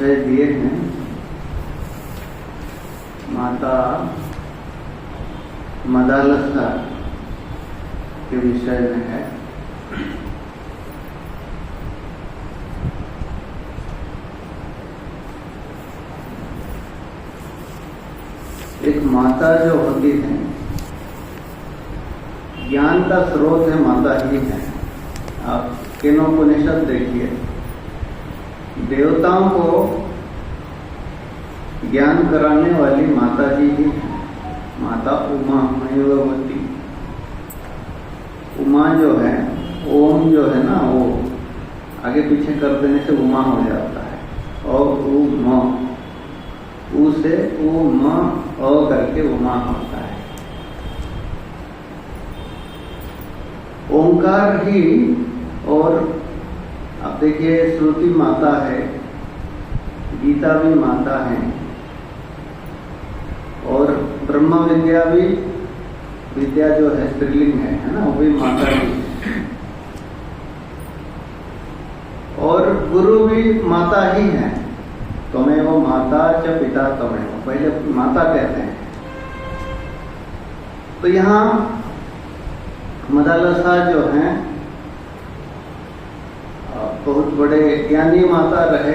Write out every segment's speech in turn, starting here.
विषय दिए हैं। माता मदालसा के विषय में है। एक माता जो होती है, ज्ञान का स्रोत है, माता ही है। आप केनोपनिषद देखिए, देवताओं को ज्ञान कराने वाली माता जी ही है। माता उमा मयूरवती। उमा जो है, ओम जो है ना, वो आगे पीछे कर देने से उमा हो जाता है। और उमा, उ से उमा अ करके उमा होता है। ओंकार ही। और आप देखिए, श्रुति माता है, गीता भी माता है, और ब्रह्म विद्या भी, विद्या जो है स्त्रीलिंग है ना, वो भी माता ही है। और गुरु भी माता ही है। त्वमेव माता च पिता त्वमेव, पहले माता कहते हैं। तो यहाँ मदालसा जो हैं बहुत बड़े ज्ञानी माता रहे,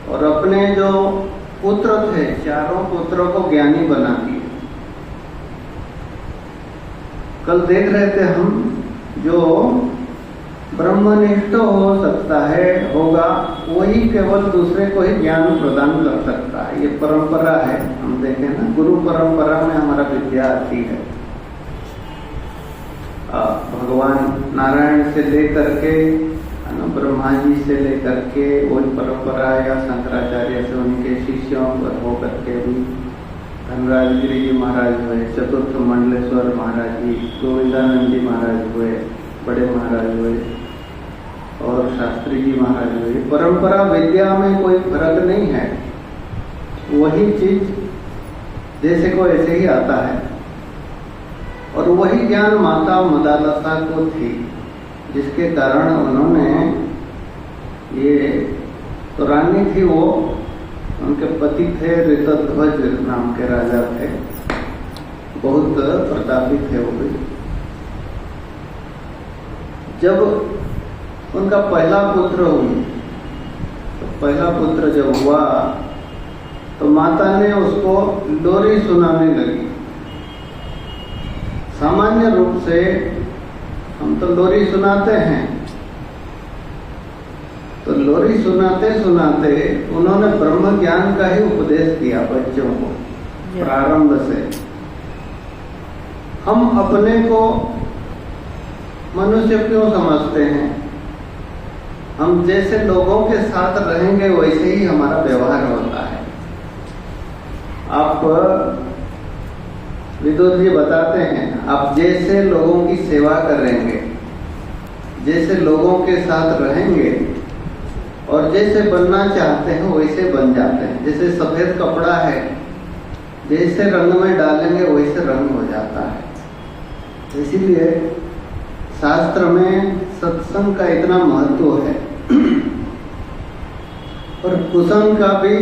और अपने जो पुत्र थे, चारों पुत्रों को ज्ञानी बना दिए। कल देख रहे थे हम, जो ब्रह्मनिष्ठ हो सकता है, होगा, वही केवल दूसरे को ही ज्ञान प्रदान कर सकता है। ये परंपरा है। हम देखें ना, गुरु परंपरा में हमारा विद्या आती है। भगवान नारायण से लेकर के, ब्रह्मा जी से लेकर के, वही परंपरा, या शंकराचार्य से उनके शिष्यों पर होकर के भी धनराज गिरी जी महाराज हुए, चतुर्थ मंडलेश्वर महाराज जी, गोविंदानंद जी महाराज हुए, बड़े महाराज हुए, और शास्त्री जी महाराज हुए। परंपरा विद्या में कोई फर्क नहीं है, वही चीज जैसे को ऐसे ही आता है। और वही ज्ञान माता मदालसा को थी, जिसके कारण उन्होंने, ये तो रानी थी, वो उनके पति थे ऋतध्वज नाम के राजा थे, बहुत प्रतापी थे वो भी। जब उनका पहला पुत्र हुआ, तो पहला पुत्र जब हुआ तो माता ने उसको लोरी सुनाने लगी। सामान्य रूप से हम तो लोरी सुनाते हैं, तो लोरी सुनाते सुनाते उन्होंने ब्रह्म ज्ञान का ही उपदेश दिया बच्चों को प्रारंभ से। हम अपने को मनुष्य क्यों समझते हैं? हम जैसे लोगों के साथ रहेंगे वैसे ही हमारा व्यवहार होता है। आप विदुर जी बताते हैं, आप जैसे लोगों की सेवा करेंगे, जैसे लोगों के साथ रहेंगे, और जैसे बनना चाहते हैं वैसे बन जाते हैं। जैसे सफेद कपड़ा है, जैसे रंग में डालेंगे वैसे रंग हो जाता है। इसीलिए शास्त्र में सत्संग का इतना महत्व है, और कुसंग का भी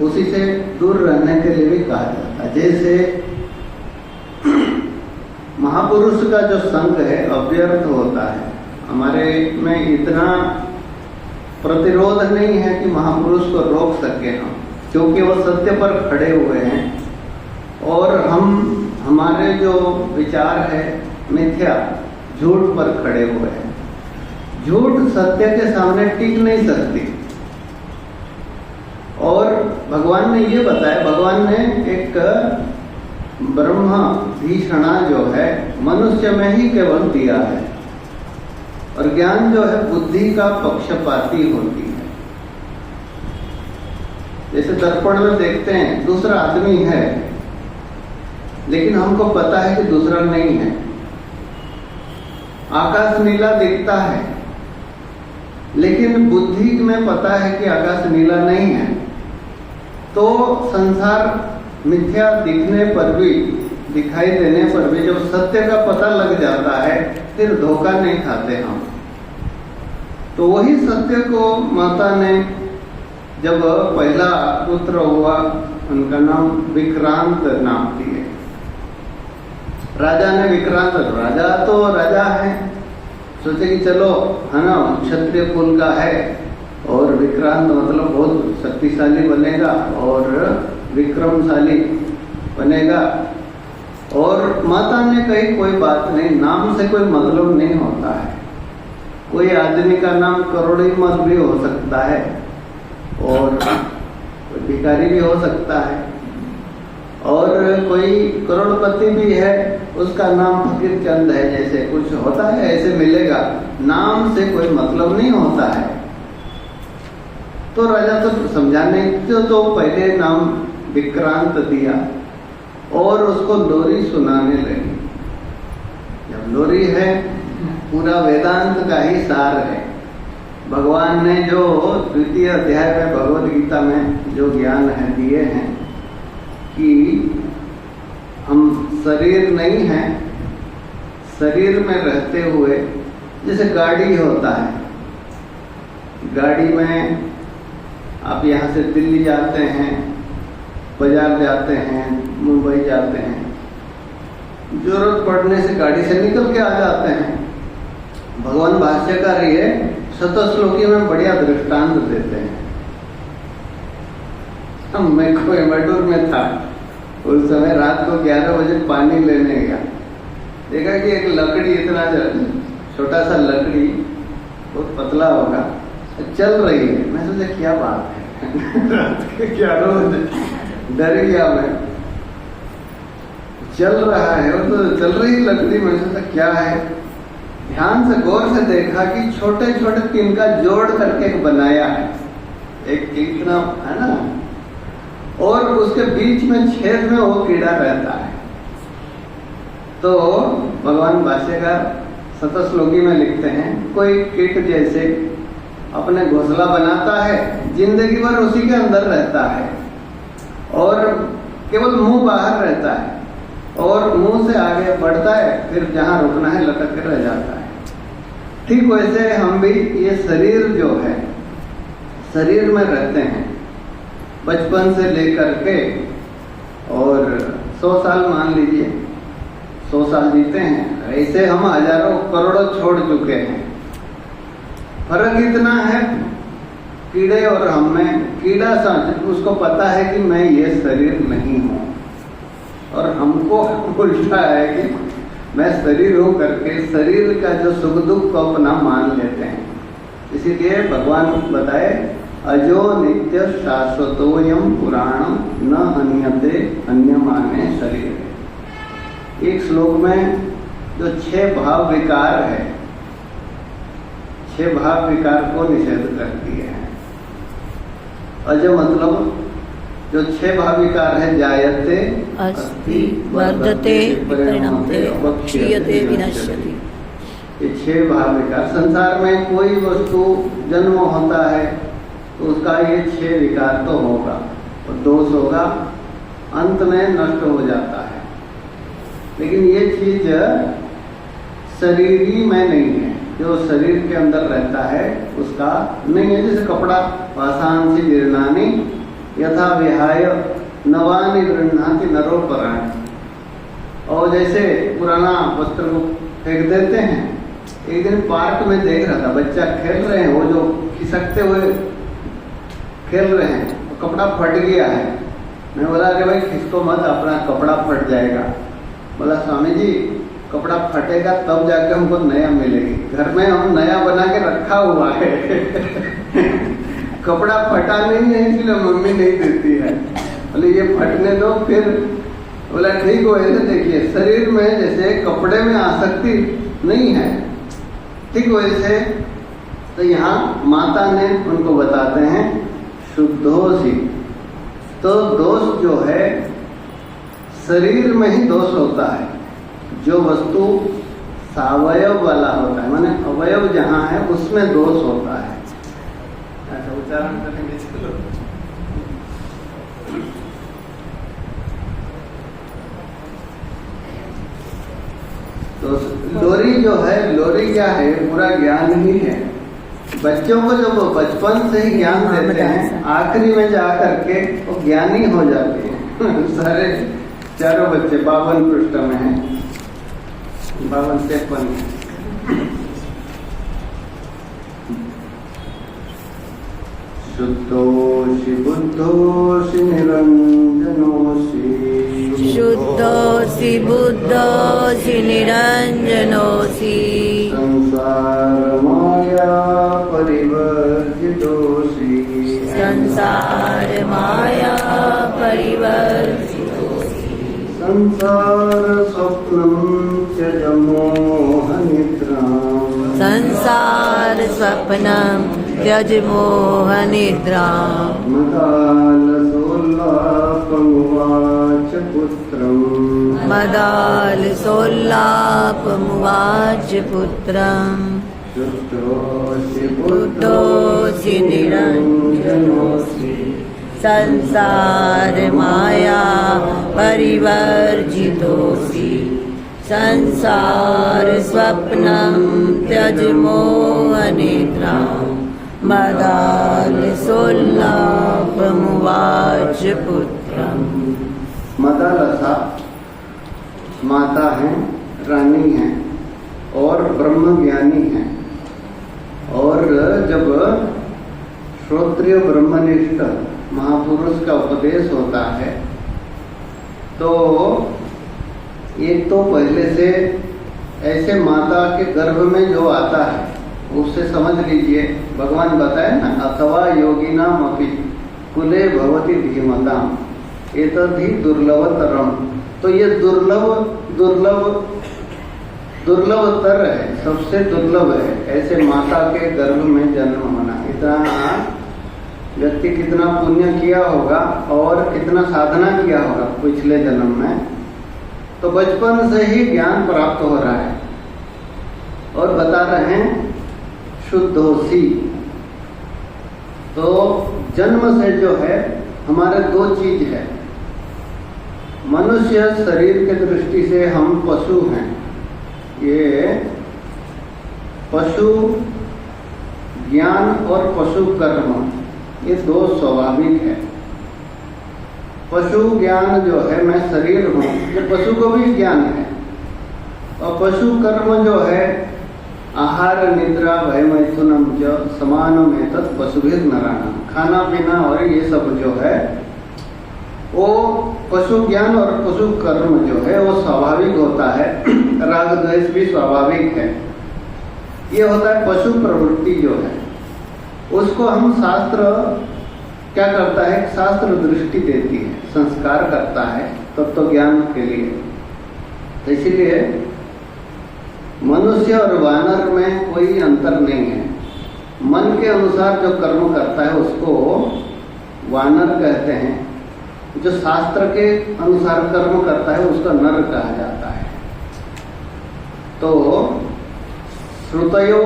उसी से दूर रहने के लिए भी कहा जाता है। जैसे महापुरुष का जो संग है अव्यर्थ होता है। हमारे में इतना प्रतिरोध नहीं है कि महापुरुष को रोक सके हम, क्योंकि वो सत्य पर खड़े हुए हैं, और हम, हमारे जो विचार है मिथ्या, झूठ पर खड़े हुए हैं। झूठ सत्य के सामने टिक नहीं सकती। और भगवान ने ये बताया, भगवान ने एक ब्रह्म भीषणा जो है मनुष्य में ही केवल दिया है, और ज्ञान जो है बुद्धि का पक्षपाती होती है। जैसे दर्पण में देखते हैं दूसरा आदमी है, लेकिन हमको पता है कि दूसरा नहीं है। आकाश नीला दिखता है, लेकिन बुद्धि में पता है कि आकाश नीला नहीं है। तो संसार मिथ्या दिखने पर भी, दिखाई देने पर भी, जब सत्य का पता लग जाता है फिर धोखा नहीं खाते हम। तो वही सत्य को माता ने जब पहला पुत्र हुआ, उनका नाम विक्रांत नाम दिए। राजा ने विक्रांत, राजा तो राजा है, सोचे कि चलो है ना क्षत्रिय कुल का है और विक्रांत मतलब बहुत शक्तिशाली बनेगा और विक्रमशाली बनेगा। और माता ने कही कोई बात नहीं, नाम से कोई मतलब नहीं होता है। कोई आदमी का नाम करोड़ी मत भी हो सकता है और कोई भिखारी भी हो सकता है और कोई करोड़पति भी है, उसका नाम फकीर चंद है, जैसे कुछ होता है ऐसे मिलेगा। नाम से कोई मतलब नहीं होता है। तो राजा तो समझाने तो पहले नाम विक्रांत दिया और उसको लोरी सुनाने लगी। जब लोरी है पूरा वेदांत का ही सार है। भगवान ने जो द्वितीय अध्याय में भगवद गीता में जो ज्ञान है दिए हैं कि हम शरीर नहीं हैं, शरीर में रहते हुए जैसे गाड़ी होता है, गाड़ी में आप यहाँ से दिल्ली जाते हैं, बाजार जाते हैं, मुंबई जाते हैं, जरूरत पड़ने से गाड़ी से निकल के आ जाते हैं। भगवान भाष्यकार ये शतश्लोकी में बढ़िया दृष्टांत देते हैं। मैं कोयम्बटूर में था, उस समय रात को 11 बजे पानी लेने गया, देखा कि एक लकड़ी, इतना छोटा सा लकड़ी, बहुत पतला होगा, चल रही है। मैं सोचा क्या बात है रात के 11 बजे, डर गया मैं। चल रहा है वो तो चल रही लकड़ी, मैं सोचा क्या है। ध्यान से गौर से देखा कि छोटे छोटे तिनका जोड़ करके एक बनाया है, एक इतना है ना, और उसके बीच में छेद में वो कीड़ा रहता है। तो भगवान भाष्यकार शतश्लोकी में लिखते हैं, कोई कीट जैसे अपने घोंसला बनाता है, जिंदगी भर उसी के अंदर रहता है और केवल मुंह बाहर रहता है और मुंह से आगे बढ़ता है, फिर जहां रुकना है लटक कर रह जाता है। ठीक वैसे हम भी ये शरीर जो है, शरीर में रहते हैं बचपन से लेकर के और 100 साल मान लीजिए, 100 साल जीते हैं। ऐसे हम हजारों करोड़ों छोड़ चुके हैं। फर्क इतना है कीड़े और हम में, कीड़ा उसको पता है कि मैं ये शरीर नहीं हूं, और हमको उल्टा है कि मैं शरीर हूं करके शरीर का जो सुख दुख को अपना मान लेते हैं। इसीलिए भगवान बताए, अजो नित्य शाश्वतोयम पुराणम न हन्यते अन्यमाने शरीर। एक श्लोक में जो 6 भाव विकार है, 6 भाव विकार को निषेध कर दिए हैं। अज मतलब जो 6 भाव विकार है, जायते, अस्ति, वर्धते, परिणमते, क्षीयते, विनश्यति। ये 6 भाव विकार। संसार में कोई वस्तु जन्म होता है तो उसका ये 6 विकार तो होगा और दोष होगा, अंत में नष्ट हो जाता है। लेकिन ये चीज शरीरी में नहीं है, जो शरीर के अंदर रहता है उसका नहीं है। जैसे कपड़ा पाषाण से जीर्णानि यथा विहाय नवानि गृह्णाति नरोपराणि, और जैसे पुराना वस्त्र को फेंक देते हैं। एक दिन पार्क में देख रहा था, बच्चा खेल रहे हैं, वो जो खिसकते हुए खेल रहे हैं, तो कपड़ा फट गया है। मैं बोला कि भाई खिसको मत, अपना कपड़ा फट जाएगा। बोला स्वामी जी कपड़ा फटेगा तब जाके हमको नया मिलेगी, घर में हम नया बना के रखा हुआ है कपड़ा फटा नहीं है इसलिए मम्मी नहीं देती है। बोले ये फटने दो फिर। बोला ठीक हो। ऐसे देखिए शरीर में जैसे कपड़े में आसक्ति नहीं है, ठीक वैसे तो यहाँ माता ने उनको बताते हैं शुद्धोसी। तो दोष जो है शरीर में ही दोष होता है, जो वस्तु सावयव वाला होता है, माने अवयव जहाँ है उसमें दोष होता है। ऐसा उच्चारण करेंगे चलो। तो लोरी जो है, लोरी क्या है, पूरा ज्ञान ही है। बच्चों को जब बचपन से ही ज्ञान देते हैं, आखिरी में जा करके वो ज्ञानी हो जाते हैं। सारे चारों बच्चे 52 पृष्ठ में हैं, 52-53। शुद्धोषि बुद्धोषि निरंजनोषि, शुद्धोऽसि बुद्धोऽसि निरञ्जनोऽसि, संसार माया परिवर्जितोषि, संसार माया परिवर्जितोऽसि, संसार स्वप्नं त्यज मोहनिद्राम्, संसार स्वप्नं त्यज मोहनिद्राम्, मदालसोल्लापमुवाच पुत्रम्, मदालसोल्लापमुवाच पुत्रम्, शुद्धोषि बुद्धोऽसि निरञ्जनोऽसि, संसार माया परिवर्जितोऽसि, संसार स्वप्नं त्यज मोहनिद्राम्, मदालसोल्लापमुवाच पुत्रम्। मदालसा माता है, रानी है और ब्रह्म ज्ञानी है। और जब श्रोत्रिय ब्रह्मनिष्ठ महापुरुष का उपदेश होता है तो एक तो पहले से ऐसे माता के गर्भ में जो आता है उससे समझ लीजिए, भगवान बताए ना, अथवा योगिनाम अपि कुले भवति धीमताम एतद्धि दुर्लभतरम। तो ये दुर्लभतर है, सबसे दुर्लभ है ऐसे माता के गर्भ में जन्म होना। इतना व्यक्ति कितना पुण्य किया होगा और कितना साधना किया होगा पिछले जन्म में, तो बचपन से ही ज्ञान प्राप्त हो रहा है। और बता रहे हैं शुद्धोषि। तो जन्म से जो है हमारे दो चीज है। मनुष्य शरीर के दृष्टि से हम पशु हैं। ये पशु ज्ञान और पशु कर्म ये दो स्वाभाविक है। पशु ज्ञान जो है मैं शरीर हूँ, ये पशु को भी ज्ञान है। और पशु कर्म जो है आहार निद्रा भय मैथुनम च समानम एतत् पशुभिर नराणाम, खाना पीना और ये सब जो है वो पशु ज्ञान और पशु कर्म जो है वो स्वाभाविक होता है। राग द्वेष भी स्वाभाविक है। ये होता है पशु प्रवृत्ति जो है, उसको हम शास्त्र क्या करता है, शास्त्र दृष्टि देती है, संस्कार करता है तत्व ज्ञान के लिए। तो इसीलिए मनुष्य और वानर में कोई अंतर नहीं है। मन के अनुसार जो कर्म करता है उसको वानर कहते हैं, जो शास्त्र के अनुसार कर्म करता है उसका नर कहा जाता है। तो श्रुतयो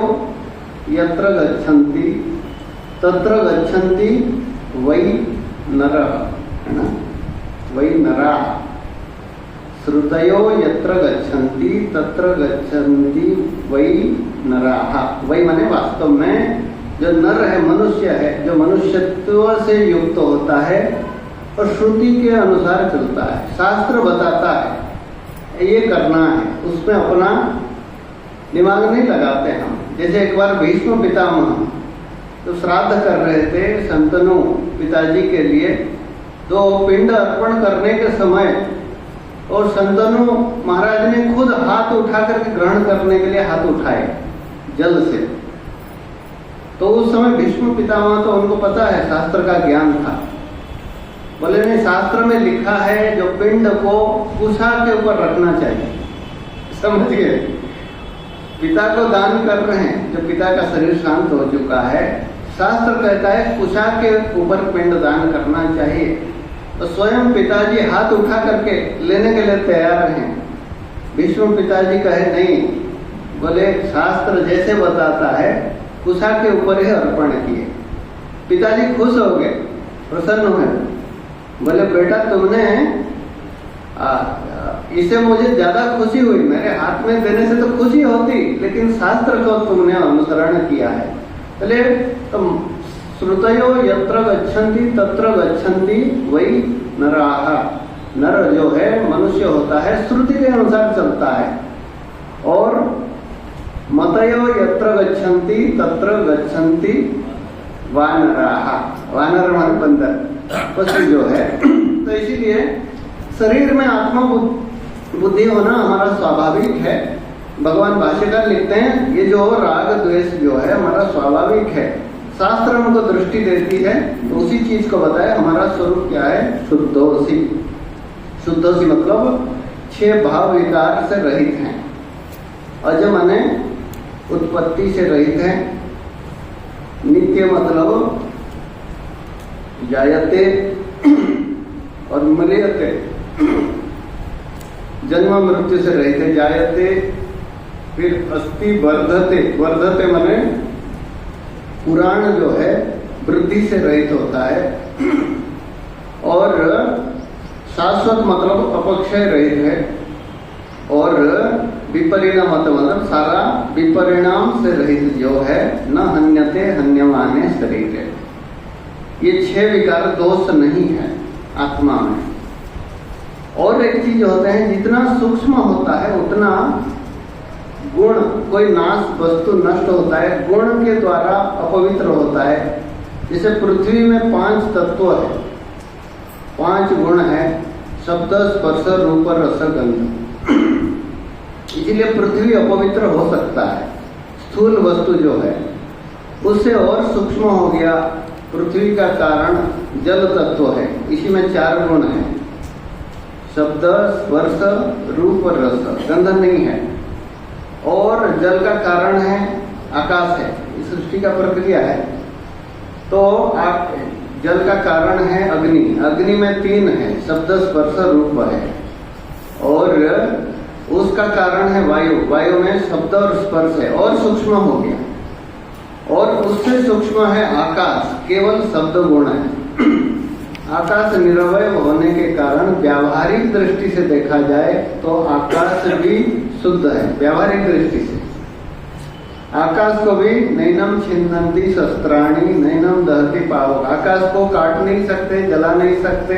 यत्र गच्छन्ति तत्र गच्छन्ति वै नरः, है ना, वै नराः। श्रुतयो यत्र गच्छन्ति तत्र गच्छन्ति वै नराः। वै माने वास्तव में जो नर है, मनुष्य है, जो मनुष्यत्व से युक्त होता है और श्रुति के अनुसार चलता है, शास्त्र बताता है ये करना है, उसमें अपना दिमाग नहीं लगाते हम। जैसे एक बार भीष्म पितामह तो श्राद्ध कर रहे थे संतनु पिताजी के लिए, तो पिंड अर्पण करने के समय और संतनु महाराज ने खुद हाथ उठा करके ग्रहण करने के लिए हाथ उठाए जल से। तो उस समय भीष्म पितामह तो उनको पता है, शास्त्र का ज्ञान था। बोले नहीं, शास्त्र में लिखा है जो पिंड को कुशा के ऊपर रखना चाहिए। समझिए, पिता को दान कर रहे हैं, जो पिता का शरीर शांत हो चुका है, शास्त्र कहता है कुशा के ऊपर पिंड दान करना चाहिए। तो स्वयं पिताजी हाथ उठा करके लेने के लिए तैयार हैं। भीष्म पिताजी कहे नहीं, बोले शास्त्र जैसे बताता है कुशा के ऊपर ही अर्पण किए। पिताजी खुश हो गए, प्रसन्न हुए, बोले बेटा तुमने इसे मुझे ज्यादा खुशी हुई, मेरे हाथ में देने से तो खुशी होती, लेकिन शास्त्र को तुमने अनुसरण किया है पहले तो श्रुतयो यत्र गच्छन्ति तत्र गच्छन्ति वही नराः। नर जो है मनुष्य होता है, श्रुति के अनुसार चलता है। और मतयो यत्र गच्छन्ति तत्र गच्छन्ति वानराः। वानर मान बंदर, पशु जो है। तो इसीलिए शरीर में आत्मा बुद्धि होना हमारा स्वाभाविक है। भगवान भाष्यकार लिखते हैं ये जो राग द्वेष जो है हमारा स्वाभाविक है। शास्त्र हमको दृष्टि देती है तो उसी चीज को बताया। हमारा स्वरूप क्या है? शुद्धोसी। शुद्धोसी मतलब 6 भाव विकार से रहित हैं। अज माने उत्पत्ति से रहित है। नित्य मतलब जायते और मृत्यते, जन्म मृत्यु से रहित है। जायते, फिर अस्ति, वर्धते। वर्धते माने पुराण जो है वृद्धि से रहित होता है। और शाश्वत मतलब अपक्षय रहित है। और विपरिणाम मतलब सारा विपरिणाम से रहित जो है। न हन्यते हन्यमाने शरीर है। ये 6 विकार दोष नहीं है आत्मा में। और एक चीज होते हैं, जितना सूक्ष्म होता है उतना गुण, कोई नाश वस्तु नष्ट होता है, गुण के द्वारा अपवित्र होता है। जैसे पृथ्वी में 5 तत्व है, 5 गुण है, शब्द स्पर्श रूप रस गंध। इसीलिए पृथ्वी अपवित्र हो सकता है। स्थूल वस्तु जो है उससे और सूक्ष्म हो गया। पृथ्वी का कारण जल तत्व है, इसी में 4 गुण है, शब्द स्पर्श रूप रस गंध नहीं है। और जल का कारण है आकाश है, इस सृष्टि का प्रक्रिया है। तो जल का कारण है अग्नि, अग्नि में 3 है, शब्द स्पर्श रूप है। और उसका कारण है वायु, वायु में शब्द और स्पर्श है और सूक्ष्म हो गया। और उससे सूक्ष्म है आकाश, केवल शब्द गुण है। आकाश निरवय होने के कारण व्यावहारिक दृष्टि से देखा जाए तो आकाश भी शुद्ध है। व्यावहारिक दृष्टि से आकाश को भी नैनम छिन्नन्ति शस्त्राणि नैनम दहति पावक। आकाश को काट नहीं सकते, जला नहीं सकते,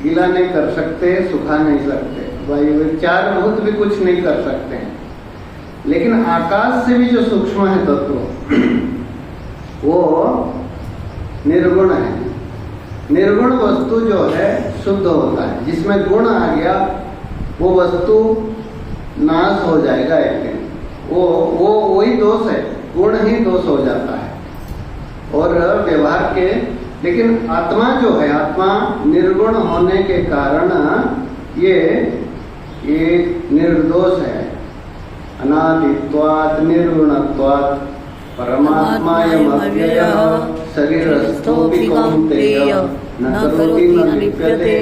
गीला नहीं कर सकते, सुखा नहीं सकते। वायु 4 भूत भी कुछ नहीं कर सकते हैं। लेकिन आकाश से भी जो सूक्ष्म है तत्व वो निर्गुण है। निर्गुण वस्तु जो है शुद्ध होता है। जिसमें गुण आ गया वो वस्तु नाश हो जाएगा एक दिन। वो वही दोष है, गुण ही दोष हो जाता है। और व्यवहार के, लेकिन आत्मा जो है, आत्मा निर्गुण होने के कारण ये निर्दोष है। अनादित्वात् निर्गुणत्वात् परमात्मायमव्ययः शरीरस्थोऽपि कौन्तेय न करोति न लिप्यते।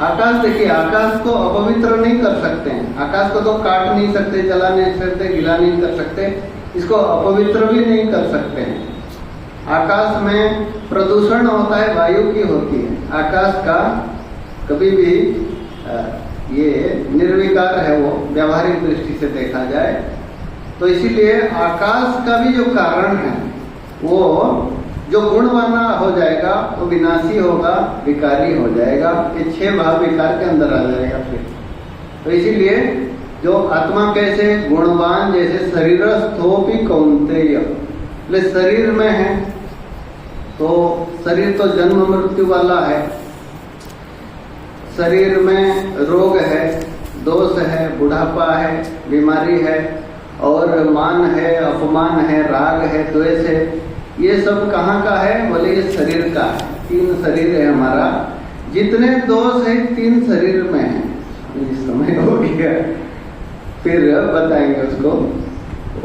आकाश देखिए, आकाश को अपवित्र नहीं कर सकते हैं। आकाश को तो काट नहीं सकते, जला नहीं सकते, गिला नहीं कर सकते, इसको अपवित्र भी नहीं कर सकते हैं। आकाश में प्रदूषण होता है, वायु की होती है। आकाश का कभी भी ये निर्विकार है वो, व्यावहारिक दृष्टि से देखा जाए तो। इसीलिए आकाश का भी जो कारण है वो जो गुणवाना हो जाएगा वो विनाशी होगा, विकारी हो जाएगा। ये 6 भाव विकार के अंदर आ जाएगा फिर। तो इसीलिए जो आत्मा कैसे गुणवान, जैसे शरीरस्थोऽपि कौन्तेय, शरीर में है तो शरीर तो जन्म मृत्यु वाला है। शरीर में रोग है, दोष है, बुढ़ापा है, बीमारी है, और मान है, अपमान है, राग है, द्वेष है। ये सब कहाँ का है? बोले ये शरीर का है। 3 शरीर है हमारा। जितने दोष है 3 शरीर में है। इस समय हो गया, फिर बताएंगे उसको।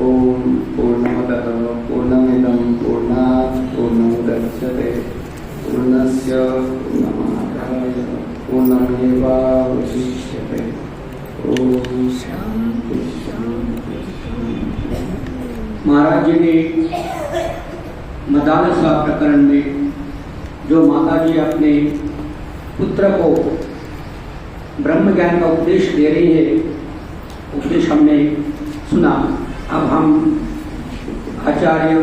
ओम पूर्णमदः पूर्णमिदं पूर्णात् पूर्णमुदच्यते पूर्णस्य पूर्णमादाय पूर्णमेवावशिष्यते। ओम शांति शांति। महाराज जी ने मदालसा प्रकरण में जो माता जी अपने पुत्र को ब्रह्म ज्ञान का उपदेश दे रही है, उपदेश हमने सुना। अब हम आचार्य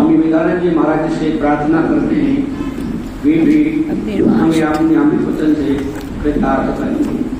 स्वामी विवेकानंद जी महाराज से प्रार्थना करते हैं वे भी हमें अपने अमित वचन से कृतार्थ करेंगे।